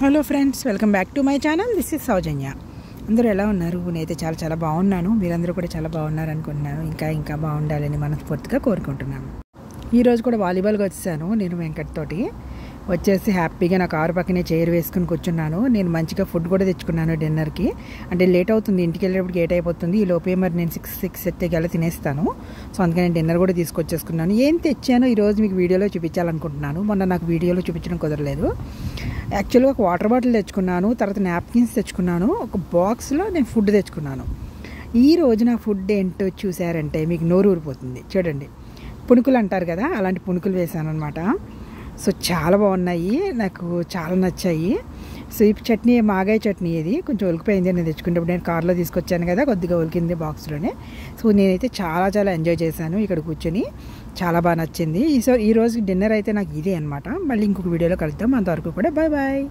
Hello friends, welcome back to my channel. This is Soujanya. అందరూ ఎలా ఉన్నారు? నేనైతే చాలా బాగున్నాను. మీరందరూ కూడా చాలా బాగున్నారు అనుకుంటున్నాను. ఇంకా బాగుండాలని మనస్ఫూర్తిగా కోరుకుంటున్నాను. ఈరోజు కూడా వాలీబాల్కి వచ్చేసాను. నేను వెంకట్ తోటి వచ్చేసి హ్యాపీగా నా కారు పక్కనే చైర్ వేసుకుని కూర్చున్నాను. నేను మంచిగా ఫుడ్ కూడా తెచ్చుకున్నాను డిన్నర్కి. అంటే లేట్ అవుతుంది, ఇంటికి వెళ్ళేటప్పుడు 8 అయిపోతుంది. ఈ లోపే మరి నేను 6 అలా తినేస్తాను. సో అందుకని నేను డిన్నర్ కూడా తీసుకొచ్చేసుకున్నాను. ఏం తెచ్చానో ఈరోజు మీకు వీడియోలో చూపించాలనుకుంటున్నాను. మొన్న నాకు వీడియోలో చూపించడం కుదరలేదు. యాక్చువల్గా ఒక వాటర్ బాటిల్ తెచ్చుకున్నాను, తర్వాత నాప్కిన్స్ తెచ్చుకున్నాను, ఒక బాక్స్లో నేను ఫుడ్ తెచ్చుకున్నాను. ఈ రోజు నా ఫుడ్ ఏంటో చూసారంటే మీకు నోరు ఊరిపోతుంది. చూడండి, పునుకులు అంటారు కదా, అలాంటి పునుకులు వేసాను అనమాట. సో చాలా బాగున్నాయి, నాకు చాలా నచ్చాయి. సో ఈ చట్నీ మాగాయ చట్నీ, ఇది కొంచెం ఒలికిపోయింది. నేను తెచ్చుకునేప్పుడు నేను కార్లో తీసుకొచ్చాను కదా, కొద్దిగా ఒలికింది బాక్స్లోనే. సో నేనైతే చాలా ఎంజాయ్ చేశాను ఇక్కడ కూర్చొని. చాలా బాగా నచ్చింది. ఈ రోజు డిన్నర్ అయితే నాకు ఇదే అనమాట. మళ్ళీ ఇంకొక వీడియోలో కలుద్దాం. అంతవరకు కూడా బాయ్.